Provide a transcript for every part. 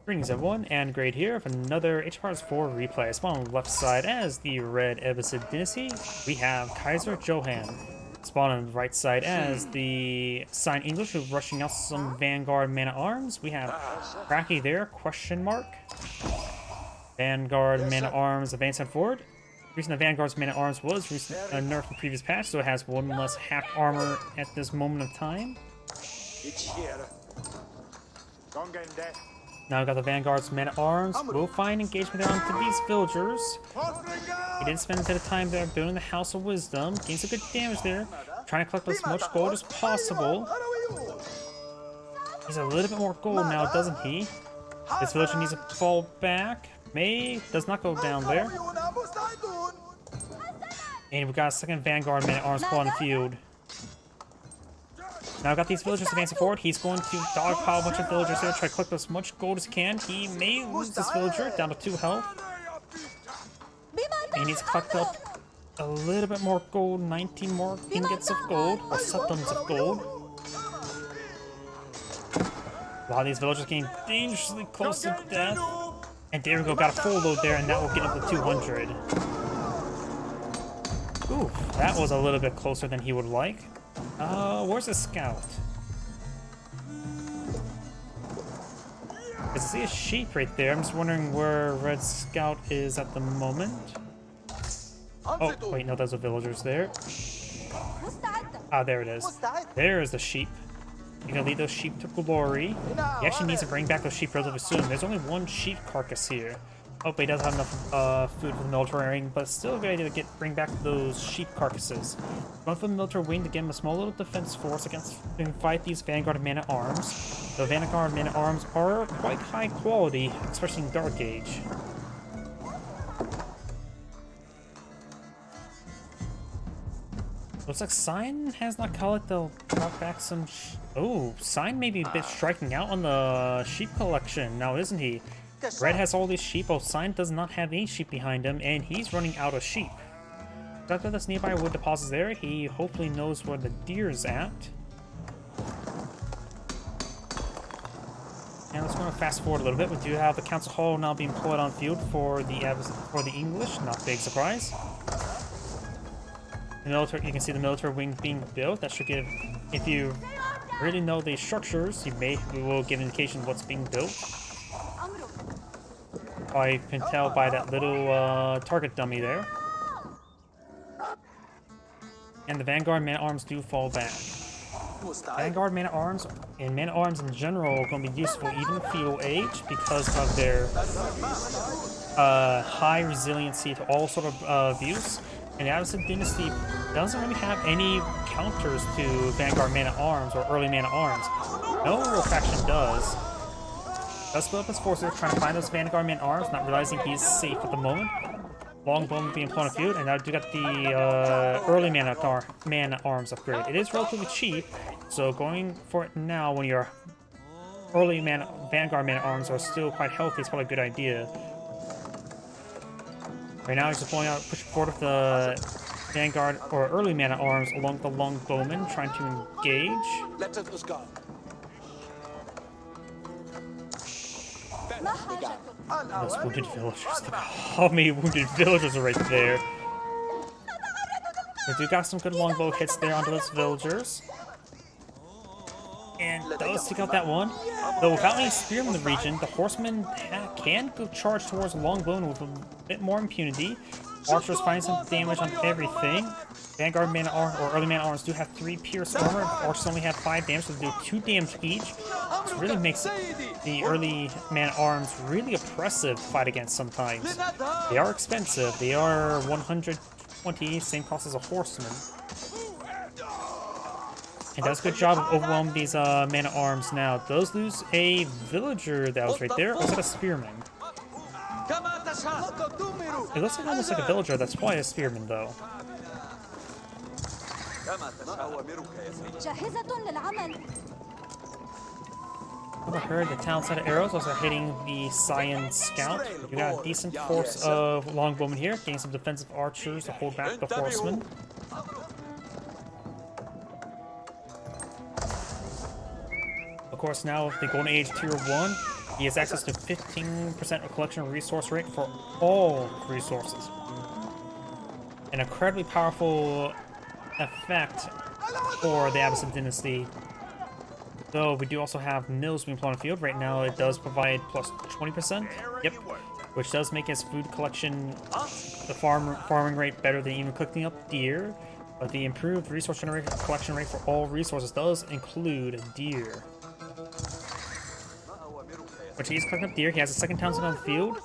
Greetings everyone, and Grade here for another HPR's 4 replay. Spawn on the left side as the red Abbasid Dynasty, we have Kaiser Johan. Spawn on the right side as the Sign English who's rushing out some Vanguard Man-at-Arms. We have CrackedyThereQuestionmark. Vanguard Man-at-Arms advancing forward. The reason the Vanguard's Man-at-Arms was nerfed in the previous patch, so it has one less half armor at this moment of time. Now we got the Vanguard's Man-at-Arms. We'll find engagement there onto these villagers. He didn't spend a bit of time there building the House of Wisdom. Gained some good damage there. Trying to collect as much gold as possible. He's a little bit more gold now, doesn't he? This villager needs to fall back. May does not go down there. And we got a second Vanguard Man-at-Arms spawn in the field. Now I've got these villagers advancing forward. He's going to dogpile a bunch of villagers here, try to collect as much gold as he can. He may lose this villager down to 2 health. And he needs to collect up a little bit more gold, 19 more ingots of gold, or septums of gold. Wow, these villagers getting dangerously close to death. And there we go, got a full load there, and that will get up to 200. Ooh, that was a little bit closer than he would like. Where's the scout? I see a sheep right there. I'm just wondering where Red Scout is at the moment. Oh, wait, no, those are villagers there. Ah, there it is. There is the sheep. You're gonna lead those sheep to glory. He actually needs to bring back those sheep relatively soon. There's only 1 sheep carcass here. Oh, but he does have enough food for the military ring, but it's still a good idea to bring back those sheep carcasses. Going for the military wing to give him a small little defense force against and fight these Vanguard Man-at-Arms. The Vanguard Man-at-Arms are quite high quality, especially in Dark Age. Looks like Sign has not called it. They'll drop back some. Oh, Sign may be a bit striking out on the sheep collection now, isn't he? Red has all these sheep, while Sign does not have any sheep behind him, and he's running out of sheep. After this nearby wood deposits there, he hopefully knows where the deer's at. And let's go fast forward a little bit. We do have the council hall now being employed on field for the English, not big surprise. The military, you can see the military wing being built. That should give, if you really know the structures, we will give indication of what's being built. I can tell by that little target dummy there. And the Vanguard Man-at-Arms do fall back. Vanguard Man-at-Arms and Man-at-Arms in general are going to be useful even in feudal age because of their high resiliency to all sort of views. And the Abbasid Dynasty doesn't really have any counters to Vanguard Man-at-Arms or early Man-at-Arms. No real faction does. Does split up his forces, trying to find those Vanguard Man-at-Arms, not realizing he's safe at the moment. Longbowman being put on the field, and now do got the early Man-at-Arms upgrade. It is relatively cheap, so going for it now when your early Vanguard Man-at-Arms are still quite healthy is probably a good idea. Right now he's just pulling out, pushing forward with the Vanguard or early Man-at-Arms along with the Longbowman, trying to engage. Those wounded villagers. Look how many wounded villagers are right there. We do got some good longbow hits there onto those villagers. And does take out that one. Though without any spearmen in the region, the horsemen can go charge towards the longbowman with a bit more impunity. Archers find some damage on everything. Vanguard Man-at-Arms or early Man-at-Arms do have 3 pierce armor. Archers only have 5 damage, so they do 2 damage each. This really makes the early Man-at-Arms really oppressive to fight against sometimes. They are expensive. They are 120, same cost as a horseman. And does a good job of overwhelming these Man-at-Arms now. Does lose a villager that was right there, or is it a spearman? It looks like almost like a villager. That's probably a spearman, though. I heard the town set of arrows also hitting the Cyan Scout. You got a decent force of longbowmen here, getting some defensive archers to hold back the horsemen. Of course, now with the Golden Age Tier 1, He has access to 15% of collection resource rate for all resources. An incredibly powerful effect for the Abbasid Dynasty. Though we do also have mills being put on the field. Right now it does provide plus 20%. Yep. Which does make his food collection, the farming rate better than even cooking up deer. But the improved resource collection rate for all resources does include deer. Which he's collecting up deer. He has a second townsend on the field.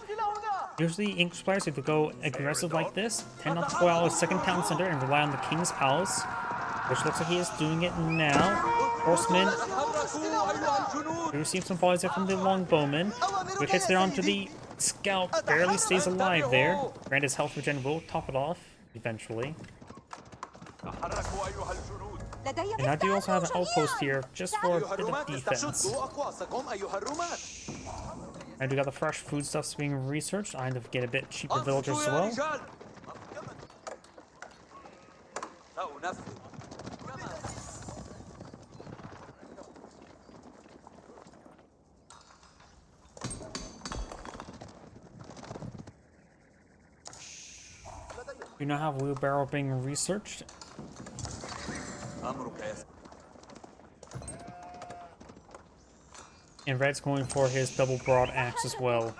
Usually English players, if they go aggressive like this, tend not to go out with second town center and rely on the King's Palace, which looks like he is doing it now. Horsemen, we receive some volleys there from the longbowman. Good hits there onto the scout, barely stays alive there. Granted, his health regen will top it off eventually. And I do also have an outpost here just for a bit of defense. I do got the fresh foodstuffs being researched. I end up getting a bit cheaper villagers as well. We now have wheelbarrow being researched. And Red's going for his double broad axe as well.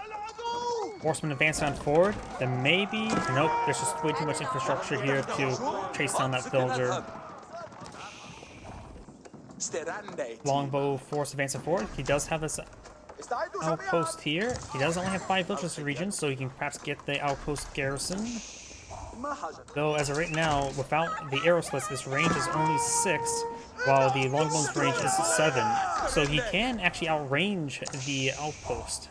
Horsemen advancing on forward. Then maybe... Nope, there's just way too much infrastructure here to chase down that villager. Longbow force advancing forward. He does have this outpost here. He does only have 5 villagers in the region, so he can perhaps get the outpost garrison. Though, as of right now, without the arrow slits, this range is only 6, while the longbow's range is 7. So he can actually outrange the outpost.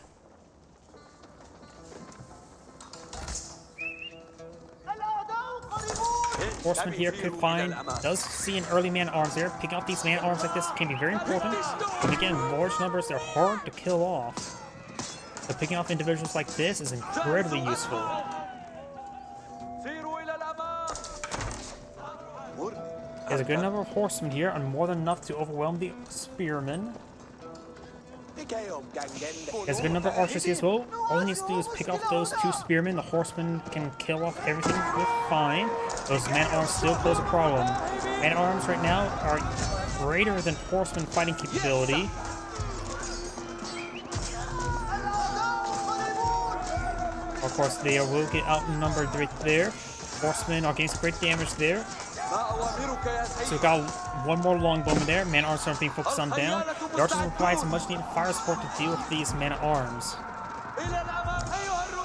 Horseman here could find, does see an early man-at-arms there. Picking off these man-at-arms like this can be very important. And again, large numbers, they're hard to kill off. So picking off individuals like this is incredibly useful. There's a good number of horsemen here, and more than enough to overwhelm the spearmen. There's a good number of archers here as well. All he needs to do is pick off those 2 spearmen. The horsemen can kill off everything with fine. Those man-at-arms still pose a problem. Man-at-arms right now are greater than horsemen fighting capability. Of course, they will get outnumbered right there. Horsemen are getting some great damage there. So we got one more longbowman there. Man-at-arms are being focused on down. The archers will provide some much-needed fire support to deal with these man-at-arms.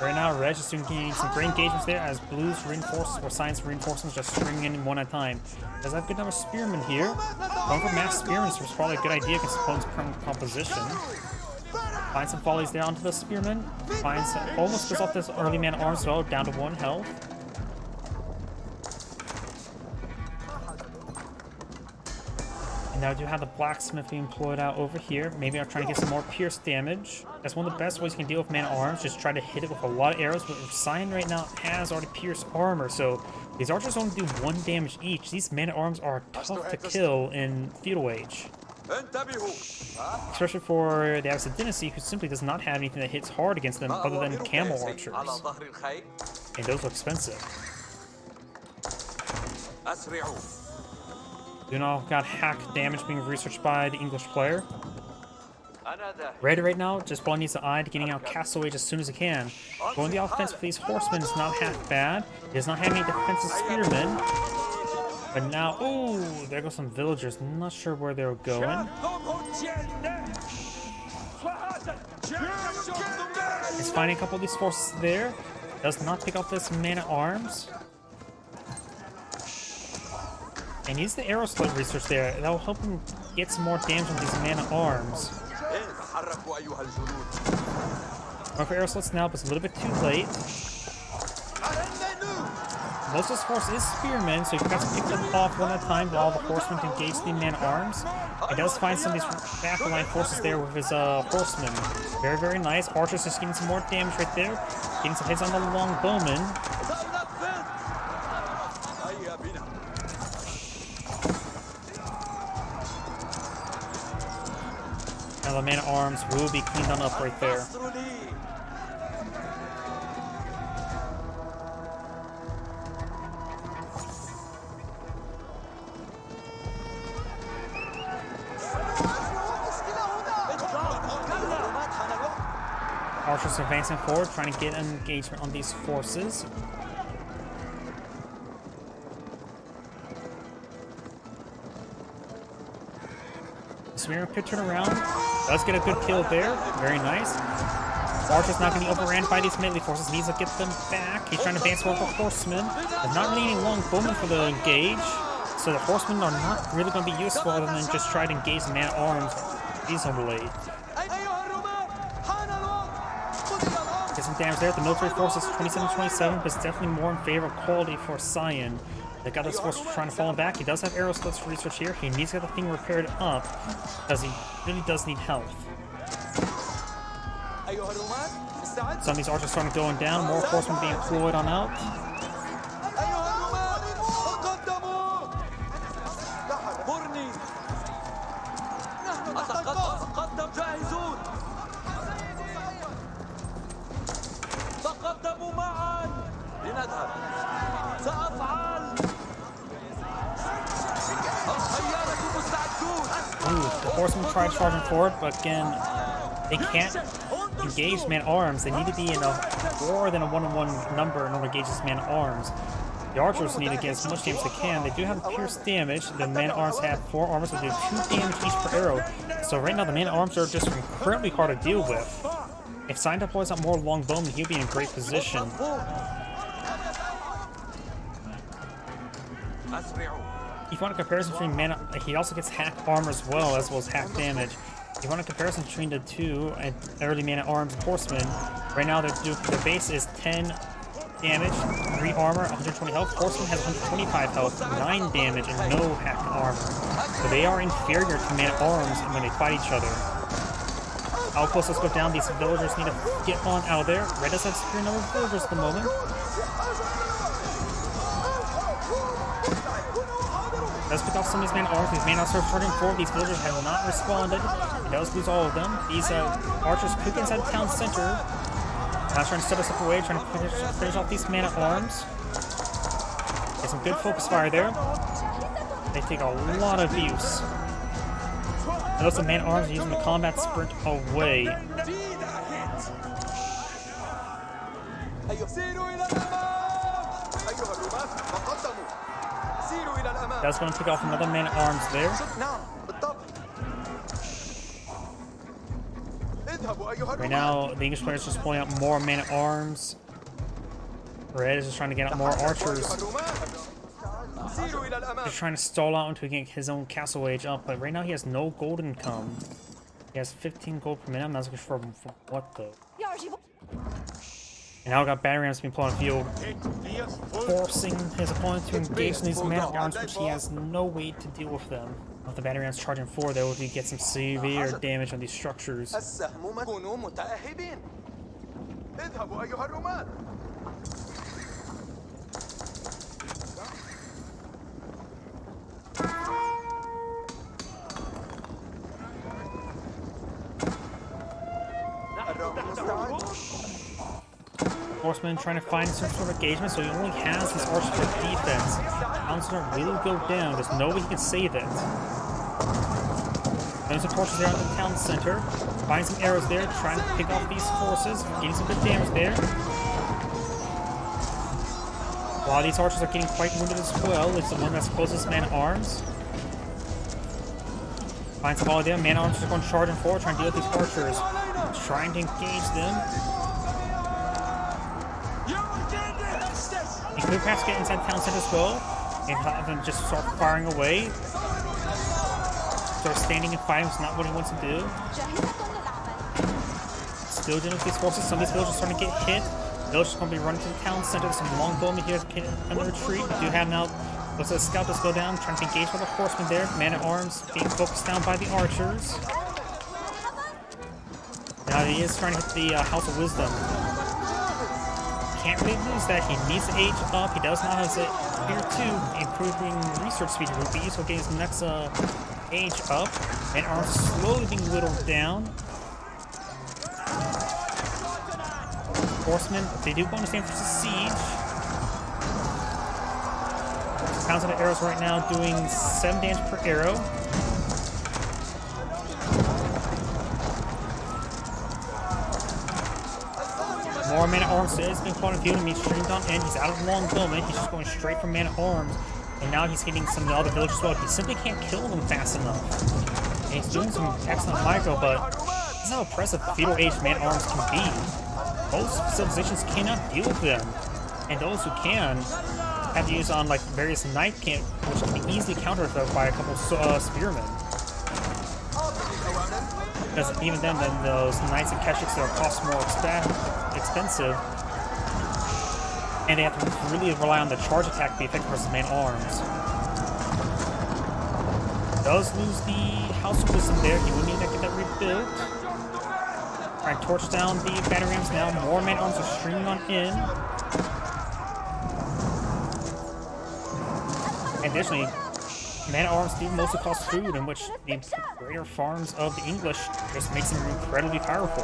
Right now, Reg is doing some great engagements there as Blue's reinforcements or Science reinforcements just stringing in one at a time. Does have a good number of spearmen here. Going for mass spearmen is probably a good idea against opponent's current composition. Find some volleys there onto the spearmen. Finds almost goes off this early man-at-arms as well, down to 1 health. And now I do have the blacksmith being employed out over here. Maybe I'm trying to get some more pierce damage. That's one of the best ways you can deal with man-at-arms. Just try to hit it with a lot of arrows. But Cyan right now has already pierced armor, so these archers only do 1 damage each. These man-at-arms are tough to kill in Feudal Age. Especially for the Abbasid Dynasty, who simply does not have anything that hits hard against them other than camel archers. And those are expensive. You know, got hack damage being researched by the English player. Red right now just probably needs to eye to getting out Castle Age as soon as he can. Going the offense with these horsemen is not half bad. He does not have any defensive spearmen. But now, ooh, there go some villagers. I'm not sure where they're going. He's finding a couple of these forces there. Does not pick up this man-at-arms. And use the arrow slit research there. That'll help him get some more damage on these man-at-arms. Going for arrow slits now, but it's a little bit too late. Most of his force is spearmen, so he has to pick them off one at a time while the horsemen engage the man-at-arms. He does find some of these back-line forces there with his horsemen. Very, very nice. Archers just getting some more damage right there. Getting some hits on the longbowman. Now the man-at-arms will be cleaned on up right there. Archers advancing forward, trying to get an engagement on these forces. Smear could turn around. Does get a good kill there. Very nice. Archer's not going to be overran by these melee forces. Needs to get them back. He's trying to advance toward the horsemen. There's not really any long bowmen for the engage. So the horsemen are not really going to be useful other than just try to engage the man-at-arms reasonably. Get some damage there. The military force is 27-27, but it's definitely more in favor of quality for Cyan. They got this force trying to fall back. He does have arrow slits for research here. He needs to get the thing repaired up because he really does need health. Some of these archers starting going down. More horsemen being deployed on out. The horsemen tried charging forward, but again, they can't engage man-at-arms. They need to be in a more than a 1-on-1 number in order to engage this man-at-arms. The archers need to get as much damage as they can. They do have pierce damage. The man-at-arms have 4 armor, so they do 2 damage each per arrow. So right now, the man-at-arms are just incredibly hard to deal with. If Cyan deploys out more long bowmen, he'll be in a great position. If you want a comparison between he also gets hack armor as well as hack damage. If you want a comparison between the two early man-at-arms and horsemen, right now their base is 10 damage, 3 armor, 120 health. Horseman has 125 health, 9 damage, and no hack armor. So they are inferior to man-at-arms when they fight each other. Outposts, let's go down. These villagers need to get on out of there. Red does have a superior number of villagers at the moment. Does pick off some of these man-at-arms. These man-at-arms are charging forward. These villagers have not responded. He does lose all of them. These archers could get inside the town center. Now trying to step us up away, trying to finish off these man-at-arms. Get some good focus fire there. They take a lot of abuse. Notice the man-at-arms are using the combat sprint away. That's going to pick off another man-at-arms there. Right now, the English players are just pulling out more men-at-arms. Red is just trying to get out more archers. He's trying to stall out until he can get his own castle wage up, but right now he has no gold income. He has 15 gold per minute. I'm not sure for what though. And now we got battery rams being put on the field, forcing his opponent to engage in these man-at-arms, which he has no way to deal with them. If the battery rams charging forward, they will get some severe damage on these structures. Horseman trying to find some sort of engagement, so he only has his archers for defense. Counselor will go down. There's no way he can save it. There's some torches there at the town center. Find some arrows there, trying to pick off these forces, getting some good damage there. While these archers are getting quite wounded as well, it's the one that's closest man-at-arms. Find some volley there. Man-at-arms are going charging forward, trying to deal with these archers. Trying to engage them. He could perhaps get inside town center as well and have them just start firing away. Start standing and fighting is not what he wants to do. Still dealing with these forces. Some of these villagers are starting to get hit. Villagers are going to be running to the town center. There's some long bowmen here on the retreat. We do have now. Looks like the scout does go down, trying to engage with the horsemen there. Man-at-arms being focused down by the archers. Now he is trying to hit the House of Wisdom. Can't really lose that. He needs to age up. He does not have a tier 2 improving research speed rupees, so getting his next age up, and arms slowly being whittled down. Horsemen, they do bonus damage to siege. Pounds of the arrows right now doing 7 damage per arrow. More man-at-arms is being fought in field and he's streamed on in. He's out of longbowman. He's just going straight for man-at-arms. And now he's hitting some of the other villagers as well. He simply can't kill them fast enough. And he's doing some excellent micro, but this is how oppressive feudal age man-at-arms can be. Most civilizations cannot deal with them. And those who can have to use on like various knight camp, which can be easily countered by a couple spearmen. Because even then those knights and keshiks that cost more expensive, and they have to really rely on the charge attack to be effective versus man-arms. Does lose the House of Wisdom there. He will need to get that rebuilt. Alright, torch down the battery rams now. More man-arms are streaming on in. Additionally, man-at-arms do mostly cost food, in which the greater farms of the English just makes them incredibly powerful.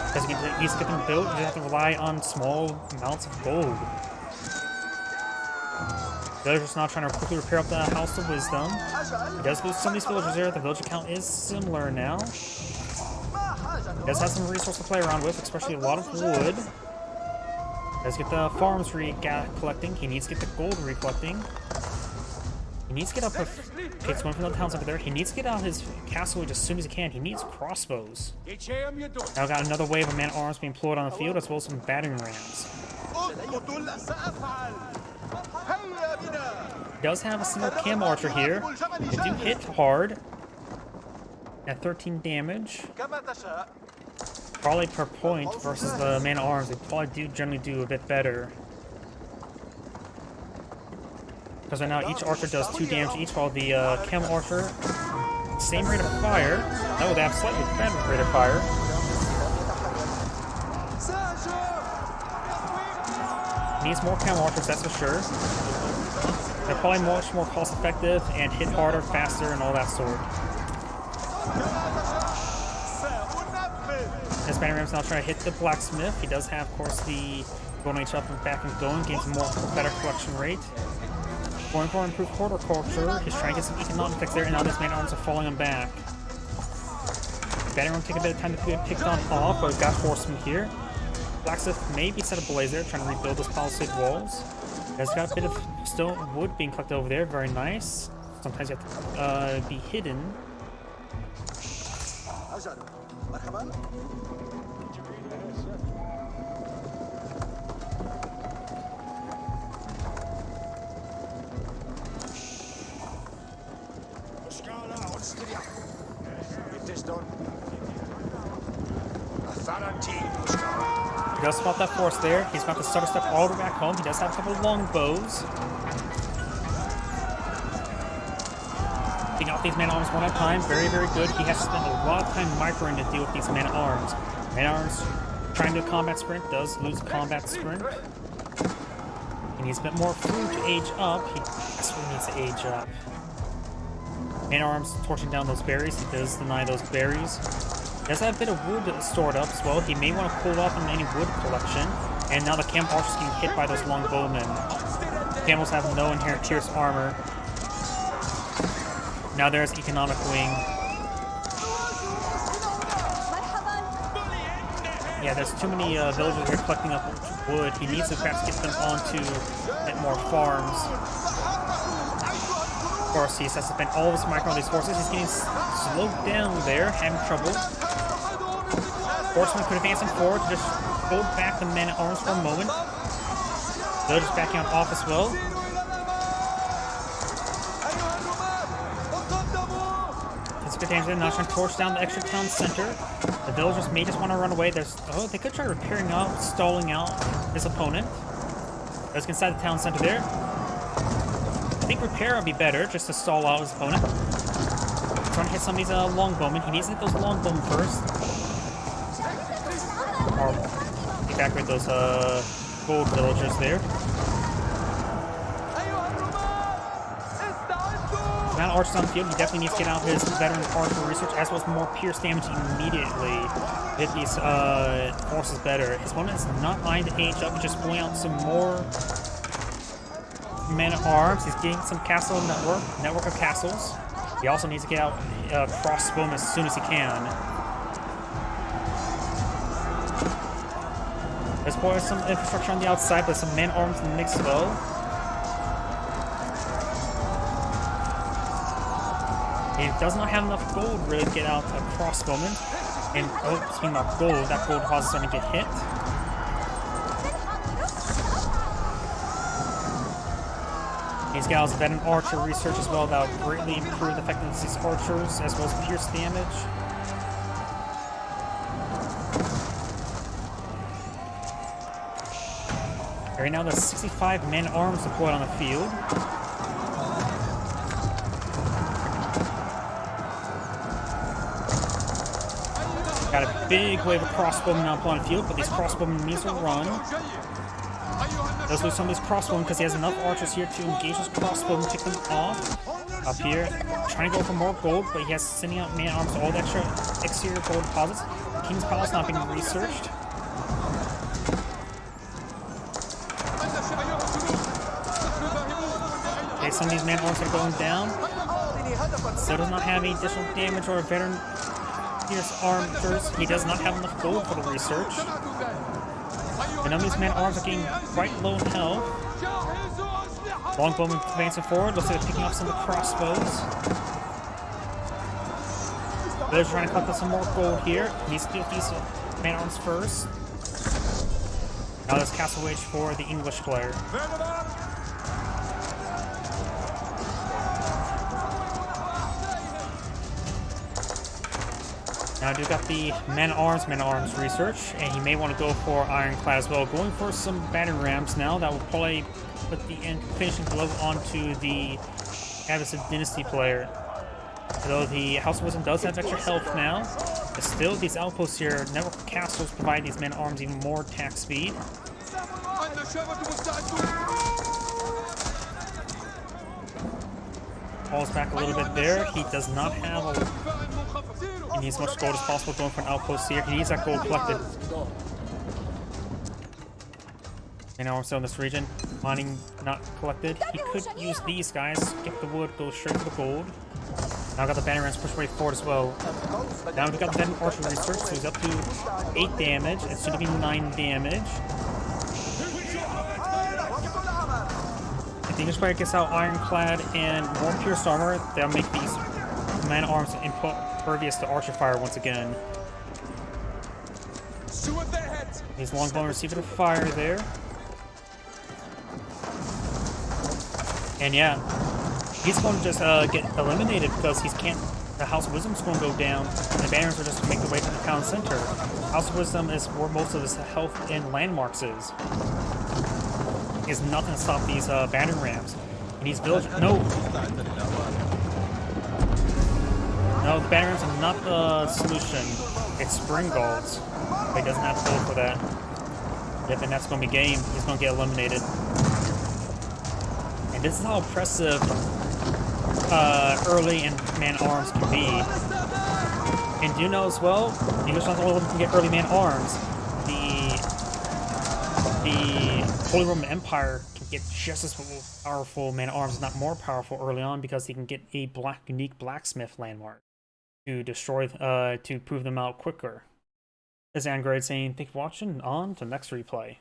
Because you can easily get them built, you just have to rely on small amounts of gold. Villagers now trying to quickly repair up the House of Wisdom. He does lose some of these villagers there. The villager count is similar now. He does have some resources to play around with, especially a lot of wood. Does get the farms collecting. He needs to get the gold recollecting. He needs to get up with... Okay, it's going from the town center there. He needs to get out his castle as soon as he can. He needs crossbows. Now got another wave of man-at-arms being employed on the field, as well as some battering rams. He does have a single cam archer here. They do hit hard. At 13 damage. Probably per point versus the man-at-arms. They probably do generally do a bit better. Because right now each archer does 2 damage each, while the chem archer, same rate of fire. No, they have slightly better rate of fire. Needs more chem archers, that's for sure. They're probably much more cost effective and hit harder, faster, and all that sort. This Banner Ram's now trying to hit the blacksmith. He does have, of course, the golden age up and back and going, gains more better collection rate. Going for improved horticulture. He's trying to get some economic effects there, and now this man-at-arms are falling him back. Banner Ram take a bit of time to get picked on off, but we've got horsemen here. Blacksmith may be set ablaze there, trying to rebuild those palisade walls. There's got a bit of still wood being collected over there, very nice. Sometimes you have to be hidden. He does spot that force there. He's got the stutter step all the way back home. He does have a couple of long bows. Taking out these man-at-arms one at a time. Very, very good. He has to spend a lot of time microing to deal with these man-at-arms. Man-at-arms trying to do a combat sprint, does lose a combat sprint. He needs a bit more food to age up. He desperately needs to age up. Man-at-arms torching down those berries. He does deny those berries. He does have a bit of wood stored up as well. He may want to pull off in any wood collection. And now the camp archers getting hit by those long bowmen. Camels have no inherent pierce armor. Now there's economic wing. Yeah, there's too many villagers here collecting up wood. He needs to perhaps get them onto a bit more farms. Of course, he has to spend all of his micro on these forces. He's getting slowed down there, having trouble. Horsemen could advance him forward to just hold back the men-at-arms for a moment. Villagers backing on off as well. It's a good damage there. Now trying to torch down the extra town center. The villagers may just want to run away. They could try repairing out, stalling out his opponent. Let's get inside the town center there. I think repair would be better, just to stall out his opponent. Trying to hit some of these longbowmen. He needs to hit those longbowmen first. Or evacuate those gold villagers there. archers on the field. He definitely needs to get out his veteran archer research, as well as more pierce damage immediately. Hit these forces better. His opponent is not eyeing to age up, just pulling out some more men-at-arms. He's getting some castle network of castles. He also needs to get out crossbowmen as soon as he can. There's probably some infrastructure on the outside, but some men-at-arms in the mix as well. He does not have enough gold really to get out a crossbowman. And speaking of gold, that gold causes him to get hit. He's got his veteran archer research as well that will greatly improve the effectiveness of these archers, as well as pierce damage. Right now there's 65 men-at-arms deployed on the field. Got a big wave of crossbowmen up on the field, but these crossbowmen needs to run. Does lose some of these crossbowmen because he has enough archers here to engage his crossbowmen, pick them off. Up here, trying to go for more gold, but he has sending out man-at-arms to all the extra exterior gold deposits. The King's Palace not being researched. Okay, some of these man-at-arms are going down. Still does not have any additional damage or a veteran pierce archers. He does not have enough gold for the research. And none of these men-at-arms are getting quite low in health. Longbowmen advancing forward. Looks like they're picking off some of the crossbows. They're trying to collect some more gold here. He needs to do these men-at-arms first. Now there's Castle Wage for the English player. Now I do got the men-at-arms research, and he may want to go for Ironclad as well. Going for some battering rams now. That will probably put the finishing blow onto the Abbasid Dynasty player. Although the House of Wisdom does have extra health now, but still these outposts here, network of castles, provide these men-at-arms even more attack speed. Falls back a little bit there. He does not have he needs as much gold as possible going for an outpost here. He needs that gold collected. And now we're still in this region. Mining not collected. He could use these guys. Skip the wood, go straight for the gold. Now got the banner rams pushed way forward as well. Now we've got the veteran archer research, so he's up to 8 damage. It's soon to be 9 damage. If the English player gets out Ironclad and more pierced armor, they'll make these man-at-arms impervious to archer fire once again. These longbowmen receiving a fire there. And yeah, he's going to just get eliminated because the House of Wisdom is going to go down, and the banners are just to make their way to the town center. House of Wisdom is where most of his health and landmarks is. He has nothing to stop these battering rams. And these villagers. No, the battering rams are not the solution. It's spring guards. But he doesn't have to go for that. Yep, and that's going to be game. He's going to get eliminated. And this is how oppressive early and man-at-arms can be. And do you know as well, the English not only can get early man-at-arms, the Holy Roman Empire can get just as powerful man-at-arms, if not more powerful early on, because they can get a unique blacksmith landmark to destroy, to prove them out quicker. This is Angrade saying, thank you for watching, on to the next replay.